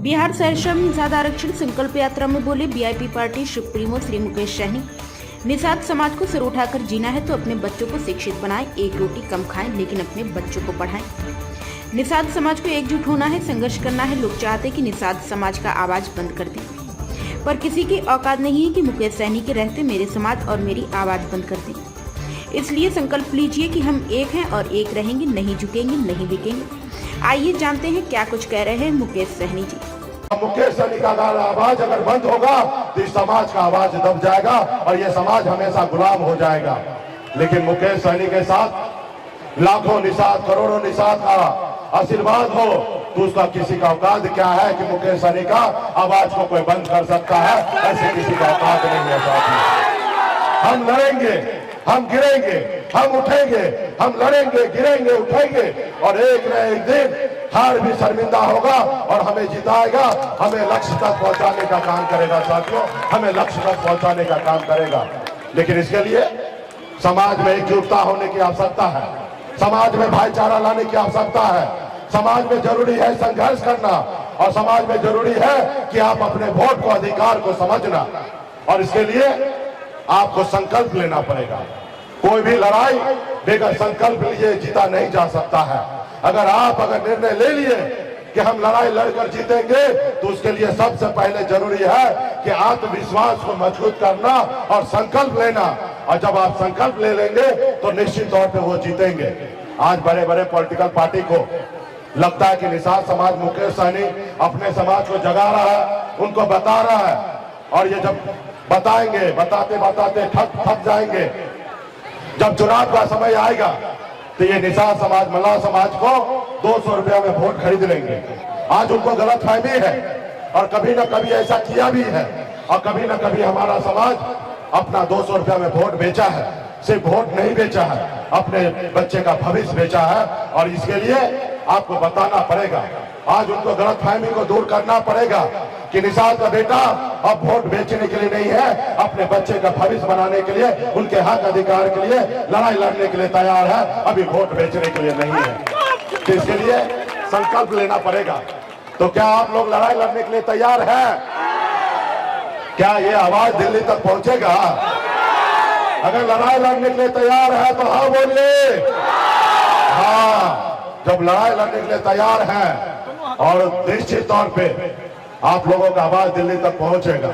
बिहार सहरसा में निषाद आरक्षण संकल्प यात्रा में बोले VIP party supremo Shri Mukesh Sahani. Nishad समाज को सिर उठाकर जीना है तो अपने बच्चों को शिक्षित बनाएं, एक रोटी कम खाएं लेकिन अपने बच्चों को पढ़ाएं। निषाद समाज को एकजुट होना है, संघर्ष करना है। लोग चाहते कि निषाद समाज का आवाज बंद कर दें, पर किसी की औकात नहीं है कि मुकेश सहनी के रहते मेरे समाज और मेरी आवाज बंद कर दें। इसलिए संकल्प लीजिए कि हम एक हैं और एक रहेंगे, नहीं झुकेंगे, नहीं बिकेंगे। आइए जानते हैं क्या कुछ कह रहे हैं मुकेश सहनी जी। मुकेश सहनी का आवाज अगर बंद होगा तो इस समाज का आवाज दब जाएगा और ये समाज हमेशा गुलाम हो जाएगा। लेकिन मुकेश सहनी के साथ लाखों निषाद, करोड़ों निषाद का आशीर्वाद हो तो उसका किसी का औकात क्या है कि मुकेश सहनी का आवाज को कोई बंद कर सकता है? ऐसे किसी का औकात नहीं है साथी। हम लड़ेंगे, हम गिरेंगे, हम उठेंगे, हम लड़ेंगे, गिरेंगे, उठेंगे और एक न एक दिन हार भी शर्मिंदा होगा और हमें जिताएगा, हमें लक्ष्य तक पहुंचाने का काम करेगा साथियों, हमें लक्ष्य तक पहुंचाने का काम करेगा। लेकिन इसके लिए समाज में एकजुटता होने की आवश्यकता है, समाज में भाईचारा लाने की आवश्यकता है, समाज में जरूरी है संघर्ष करना और समाज में जरूरी है कि आप अपने वोट को, अधिकार को समझना और इसके लिए आपको संकल्प लेना पड़ेगा। कोई भी लड़ाई बगैर संकल्प लिए जीता नहीं जा सकता है। अगर निर्णय ले लिए कि हम लड़ाई लड़कर जीतेंगे तो उसके लिए सबसे पहले जरूरी है कि आत्मविश्वास को मजबूत करना और संकल्प लेना। और जब आप संकल्प ले लेंगे तो निश्चित तौर पे वो जीतेंगे। आज बड़े बड़े पॉलिटिकल पार्टी को लगता है कि निषाद समाज, मुकेश सहनी अपने समाज को जगा रहा है, उनको बता रहा है और ये जब बताएंगे, बताते बताते थक जाएंगे। जब चुनाव का समय आएगा तो ये निषाद समाज, मल्लाह समाज को 200 रुपया में वोट खरीद लेंगे। आज उनको गलतफहमी है और कभी न कभी ऐसा किया भी है और कभी न कभी हमारा समाज अपना 200 रुपया में वोट बेचा है। सिर्फ वोट नहीं बेचा है, अपने बच्चे का भविष्य बेचा है और इसके लिए आपको बताना पड़ेगा। आज उनको गलतफहमी को दूर करना पड़ेगा कि निषाद का बेटा अब वोट बेचने के लिए नहीं है, अपने बच्चे का भविष्य बनाने के लिए, उनके हक अधिकार के लिए लड़ाई लड़ने के लिए तैयार है, अभी वोट बेचने के लिए नहीं है। तो इसके लिए संकल्प लेना पड़ेगा। तो क्या आप लोग लड़ाई लड़ने के लिए तैयार हैं? क्या ये आवाज दिल्ली तक पहुंचेगा? अगर लड़ाई लड़ने के लिए तैयार है तो हाँ बोलिए। हाँ, जब लड़ाई लड़ने के लिए तैयार है और निश्चित तौर पे आप लोगों का आवाज दिल्ली तक पहुंचेगा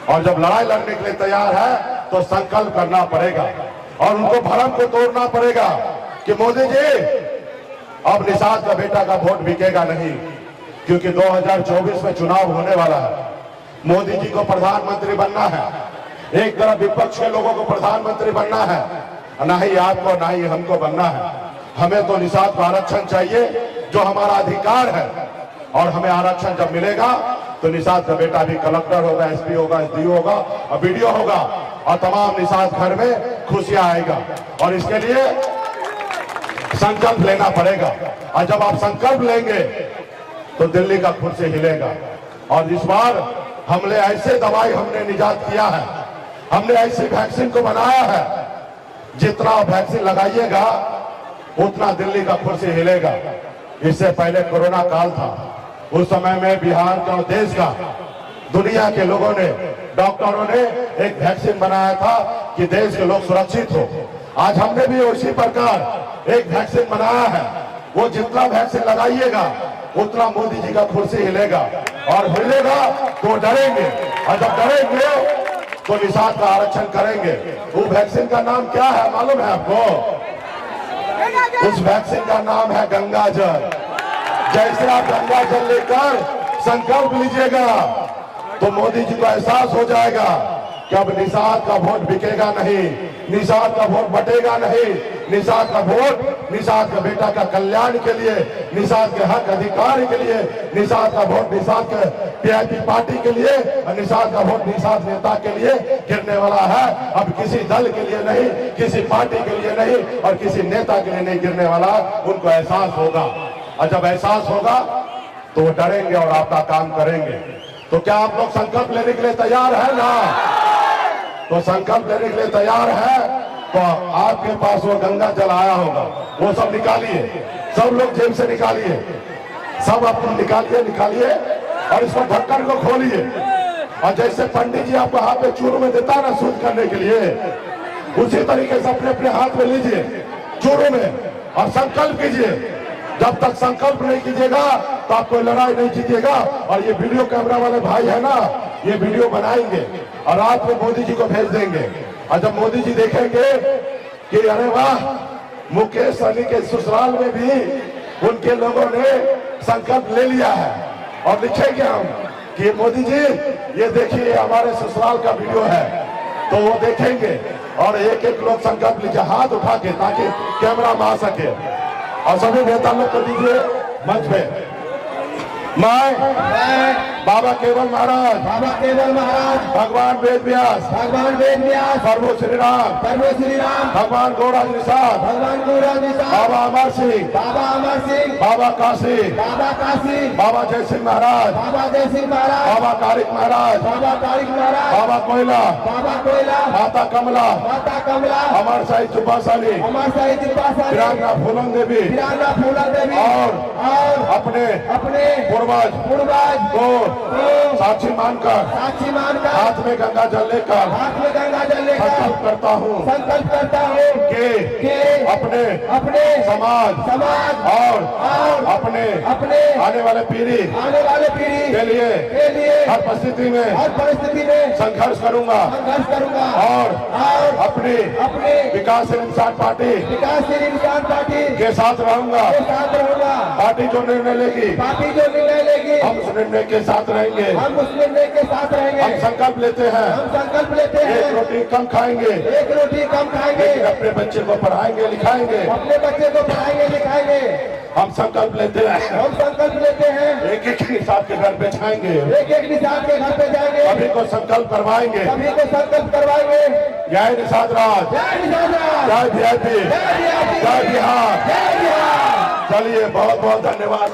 और जब लड़ाई लड़ने के लिए तैयार है तो संकल्प करना पड़ेगा और उनको भरम को तोड़ना पड़ेगा कि मोदी जी अब निषाद का बेटा का वोट बिकेगा नहीं, क्योंकि 2024 में चुनाव होने वाला है। मोदी जी को प्रधानमंत्री बनना है, एक तरफ विपक्ष के लोगों को प्रधानमंत्री बनना है, ना ही आपको ना ही हमको बनना है। हमें तो निषाद का आरक्षण चाहिए जो हमारा अधिकार है और हमें आरक्षण जब मिलेगा तो निषाद का बेटा भी कलेक्टर होगा, एसपी होगा, एसडीओ होगा और बीडीओ होगा और तमाम निषाद घर में खुशियां आएगा। और इसके लिए संकल्प लेना पड़ेगा और जब आप संकल्प लेंगे तो दिल्ली का कुर्सी हिलेगा। और इस बार हमने ऐसे दवाई हमने निजात किया है, हमने ऐसी वैक्सीन को बनाया है, जितना वैक्सीन लगाइएगा उतना दिल्ली का कुर्सी हिलेगा। इससे पहले कोरोना काल था, उस समय में बिहार का और देश का, दुनिया के लोगों ने, डॉक्टरों ने एक वैक्सीन बनाया था कि देश के लोग सुरक्षित हो। आज हमने भी उसी प्रकार एक वैक्सीन बनाया है। वो जितना वैक्सीन लगाइएगा उतना मोदी जी का कुर्सी हिलेगा और हिलेगा तो डरेंगे और जब डरेंगे तो निषाद का आरक्षण करेंगे। वो वैक्सीन का नाम क्या है मालूम है आपको? उस वैक्सीन का नाम है गंगा जल। जैसे आप गंगा जल लेकर संकल्प लीजिएगा तो मोदी जी को एहसास हो जाएगा कि अब निषाद का वोट बिकेगा नहीं, निषाद का वोट बटेगा नहीं, निषाद का वोट निषाद का बेटा का कल्याण के लिए, निषाद के हक अधिकार के लिए, निषाद का वोट निषाद के वीआईपी पार्टी के लिए और निषाद का वोट निषाद नेता के लिए गिरने वाला है। अब किसी दल के लिए नहीं, किसी पार्टी के लिए नहीं और किसी नेता के लिए नहीं गिरने वाला। उनको एहसास होगा और जब एहसास होगा तो वो डरेंगे और आपका काम करेंगे। तो क्या आप लोग संकल्प लेने के लिए तैयार है ना? तो संकल्प लेने के लिए तैयार है तो आपके पास वो गंगा जल आया होगा, वो सब निकालिए, सब लोग जेब से निकालिए, सब अपने निकालिए। और इसको ढक्कन को खोलिए। और जैसे पंडित जी आपको हाथ में चूरू में देता है ना शुद्ध करने के लिए, उसी तरीके से अपने अपने हाथ में लीजिए चूरू में और संकल्प कीजिए। जब तक संकल्प नहीं कीजिएगा तो आप कोई लड़ाई नहीं जीतिएगा। और ये वीडियो कैमरा वाले भाई है ना, ये वीडियो बनाएंगे और रात में मोदी जी को भेज देंगे। और जब मोदी जी देखेंगे कि अरे वाह, मुकेश सहनी के ससुराल में भी उनके लोगों ने संकल्प ले लिया है, और लिखेंगे हम कि मोदी जी ये देखिए हमारे ससुराल का वीडियो है, तो वो देखेंगे और एक एक लोग संकल्प लीजिए हाथ उठा के, ताकि कैमरा में आ सके। और सभी नेता लोग को दीजिए मंच पे। मैं बाबा केवल महाराज भगवान वेद व्यास प्रभु श्री राम भगवान गौराज निषाद बाबा अमर सिंह बाबा काशी बाबा जय सिंह महाराज बाबा तारिक महाराज बाबा कोयला माता कमला अमर साई चुपासाली वीरांगना फूलन देवी और अपने पूर्वज को साक्षी मानकर हाथ में गंगा जल लेकर संकल्प करता हूँ कि अपने समाज और अपने आने वाले पीढ़ी के लिए हर परिस्थिति में संघर्ष करूंगा और अपनी विकासशील इंसान पार्टी के साथ रहूंगा। पार्टी जो निर्णय लेगी हम उस निर्णय के साथ रहेंगे। हम संकल्प लेते हैं एक रोटी कम खाएंगे लेकिन अपने बच्चे को पढ़ाएंगे लिखाएंगे। हम संकल्प लेते हैं एक एक निषाद के घर पे जाएंगे, सभी को संकल्प करवाएंगे। जय निषाद राज, जय वीआईपी, जय बिहार। चलिए बहुत बहुत धन्यवाद।